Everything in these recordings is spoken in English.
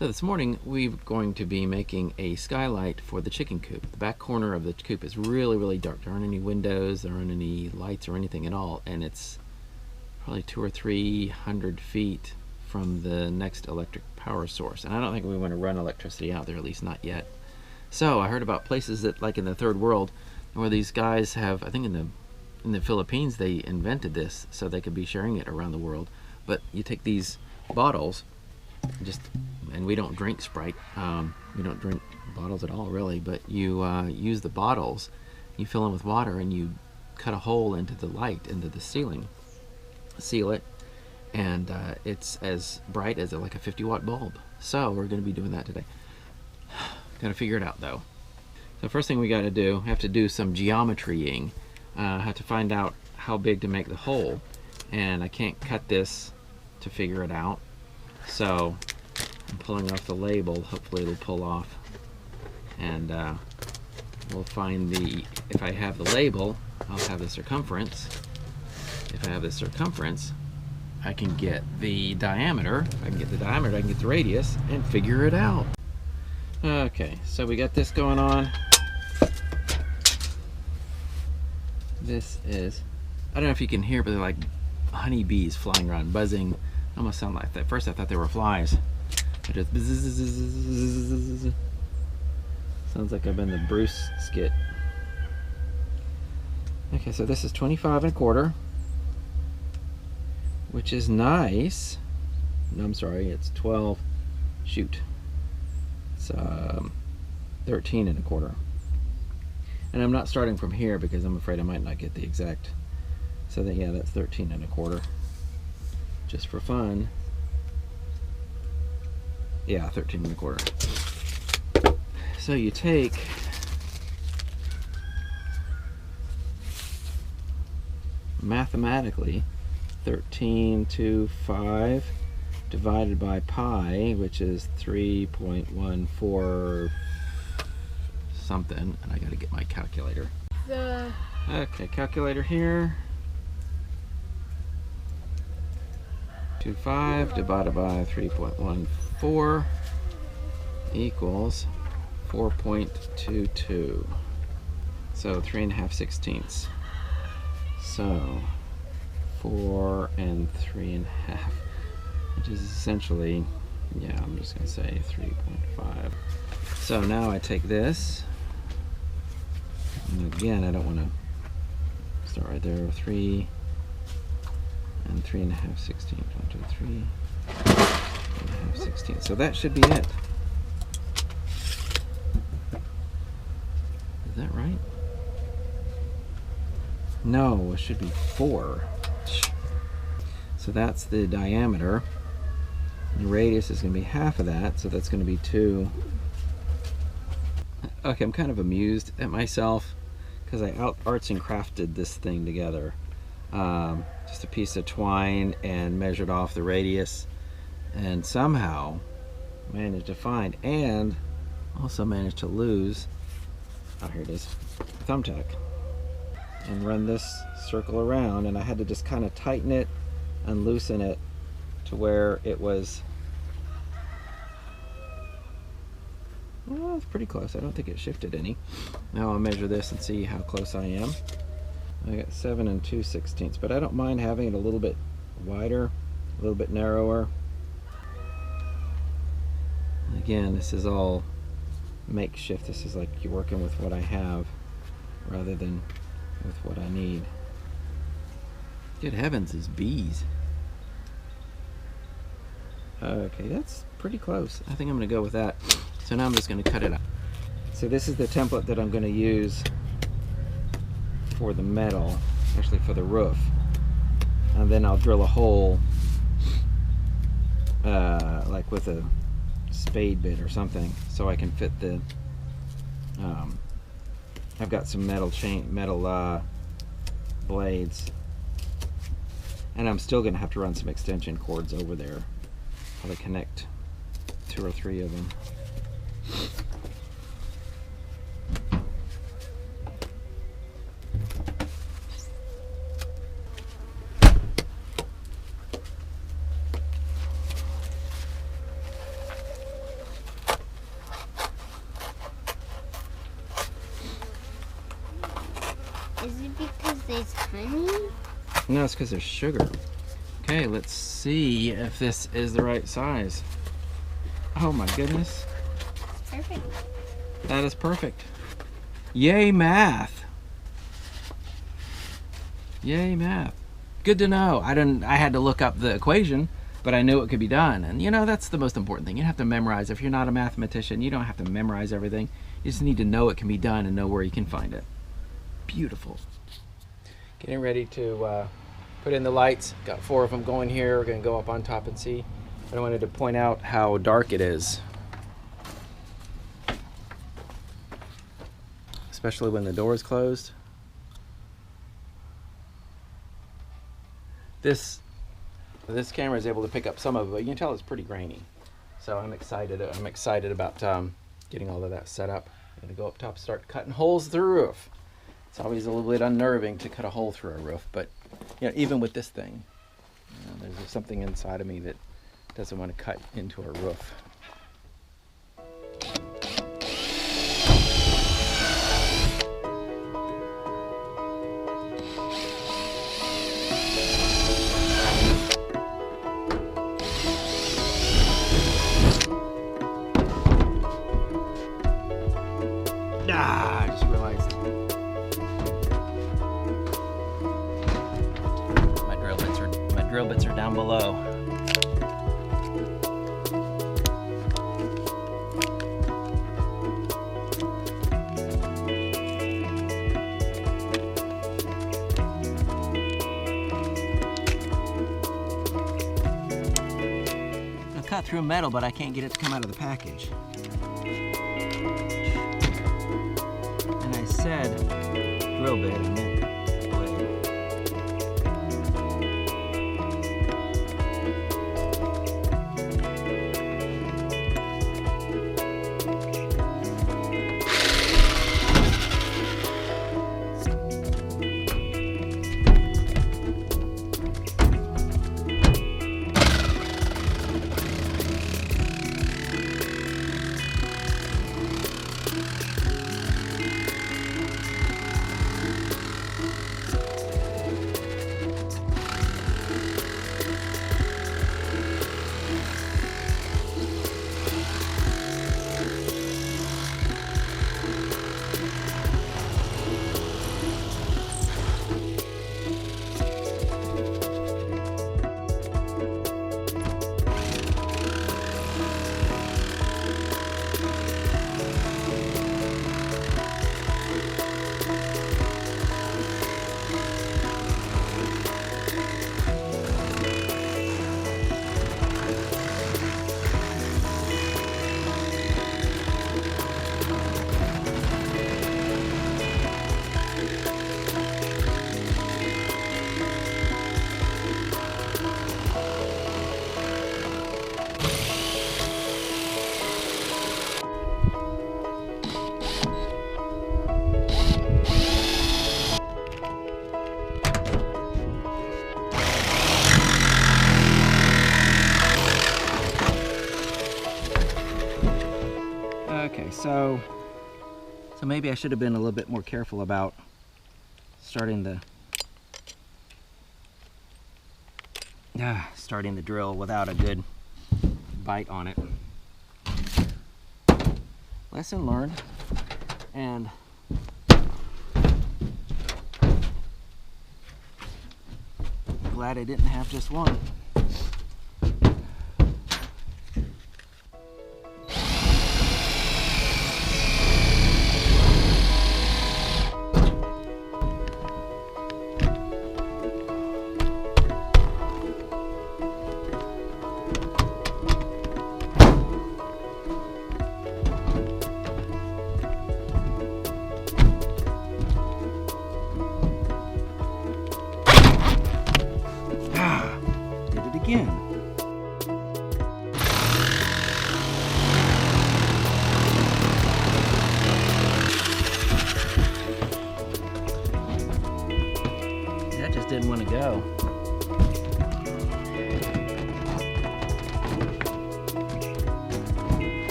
So this morning we're going to be making a skylight for the chicken coop. The back corner of the coop is really dark. There aren't any windows, there aren't any lights or anything at all, and it's probably 200 or 300 feet from the next electric power source. And I don't think we want to run electricity out there, at least not yet. So I heard about places that, like in the third world, where these guys have, I think in the Philippines they invented this so they could be sharing it around the world. But you take these bottles, and we don't drink Sprite. We don't drink bottles at all, really. But you use the bottles, you fill them with water, and you cut a hole into the light, into the ceiling, seal it, and it's as bright as like a 50-watt bulb. So we're going to be doing that today. Got to figure it out, though. So first thing we got to do, have to do some geometrying. Have to find out how big to make the hole, and I can't cut this to figure it out. So I'm pulling off the label. Hopefully it'll pull off, and we'll find if I have the label, I'll have the circumference. If I have the circumference, I can get the diameter. I can get the radius, and figure it out. Okay, so we got this going on. This is, I don't know if you can hear, but they're like honeybees flying around, buzzing. Almost sound like that. At first I thought they were flies. It just bzzz. Sounds like I've been the Bruce skit. Okay, so this is 25 1/4, which is nice. No, I'm sorry, it's 12. Shoot. It's 13 1/4. And I'm not starting from here because I'm afraid I might not get the exact. So that, yeah, that's 13 1/4. Just for fun. Yeah, 13 1/4. So you take mathematically 13.25 divided by pi, which is 3.14 something, and I gotta get my calculator. Okay, calculator here. 25 divided by 3.14 equals 4.22. So 3.5 sixteenths. So 4 and 3.5, which is essentially, yeah, I'm just gonna say 3.5. So now I take this, and again, I don't want to start right there. 3 and 3.5 sixteenths. 1, 2, 3. 3.5 sixteenths. So that should be it. Is that right? No, it should be 4. So that's the diameter. The radius is going to be half of that, so that's going to be 2. Okay, I'm kind of amused at myself because I arts and crafted this thing together. Just a piece of twine and measured off the radius, and somehow managed to find, and also managed to lose, oh, here it is, a thumbtack, and run this circle around, and I had to just kind of tighten it and loosen it to where it was, well, it's pretty close. I don't think it shifted any. Now I'll measure this and see how close I am. I got 7 and 2 sixteenths, but I don't mind having it a little bit wider, a little bit narrower. Again, this is all makeshift. This is like you're working with what I have rather than with what I need. Good heavens, these bees. Okay, that's pretty close. I think I'm going to go with that. So now I'm just going to cut it out. So this is the template that I'm going to use for the metal, actually for the roof, and then I'll drill a hole like with a spade bit or something, so I can fit the I've got some metal blades, and I'm still gonna have to run some extension cords over there. Probably connect 2 or 3 of them. It's honey? No, it's because there's sugar. Okay, let's see if this is the right size. Oh my goodness. Perfect. That is perfect. Yay, math. Yay, math. Good to know. I had to look up the equation, but I knew it could be done. And you know, that's the most important thing. You have to memorize. If you're not a mathematician, you don't have to memorize everything. You just need to know it can be done and know where you can find it. Beautiful. Getting ready to put in the lights. Got 4 of them going here. We're going to go up on top and see. But I wanted to point out how dark it is. Especially when the door is closed. This camera is able to pick up some of it, but you can tell it's pretty grainy. So I'm excited. I'm excited about getting all of that set up. I'm gonna go up top, start cutting holes through the roof. It's always a little bit unnerving to cut a hole through a roof, but you know, even with this thing, you know, there's something inside of me that doesn't want to cut into a roof. I just realized my drill bits are down below. I'll cut through metal, but I can't get it to come out of the package. Said drill bit, I meant blade. Okay, so maybe I should have been a little bit more careful about starting the drill without a good bite on it. Lesson learned, and glad I didn't have just one.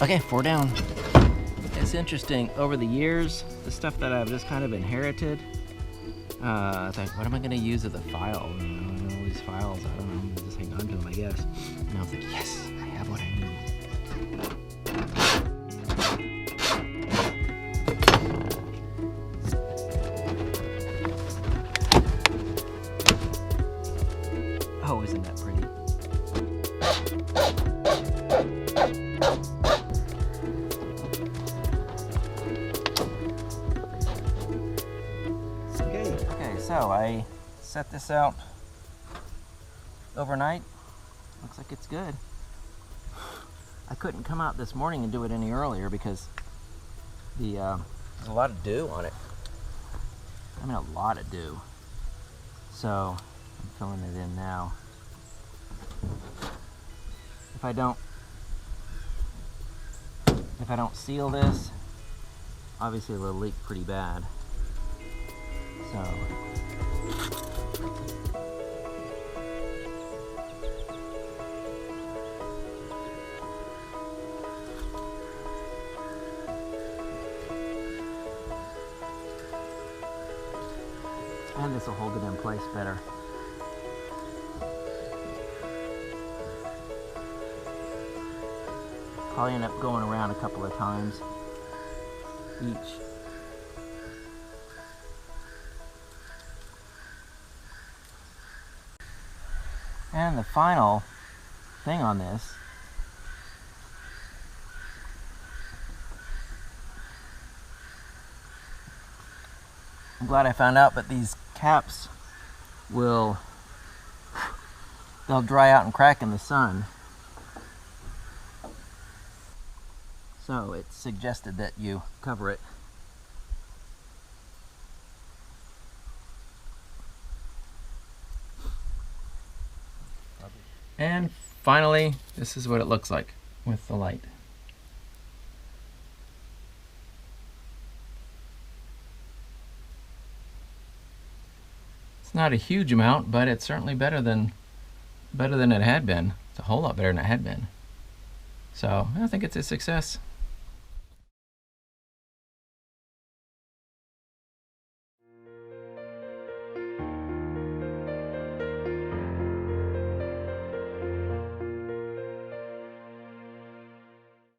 Okay, 4 down. It's interesting, over the years, the stuff that I've just kind of inherited, I thought, what am I gonna use as a file? You know, and all these files, I don't know, I'm gonna just hang on to them, I guess. And I was like, yes, I have what I need. Oh, isn't that pretty? Okay, so I set this out overnight. Looks like it's good. I couldn't come out this morning and do it any earlier because there's a lot of dew on it. I mean, a lot of dew. So I'm filling it in now. If I don't seal this, obviously it'll leak pretty bad. So and this will hold it in place better. Probably end up going around a couple of times each. And the final thing on this I'm glad I found out, but these caps they'll dry out and crack in the sun. So it's suggested that you cover it. And finally, this is what it looks like with the light. It's not a huge amount, but it's certainly better than it had been. It's a whole lot better than it had been. So I think it's a success.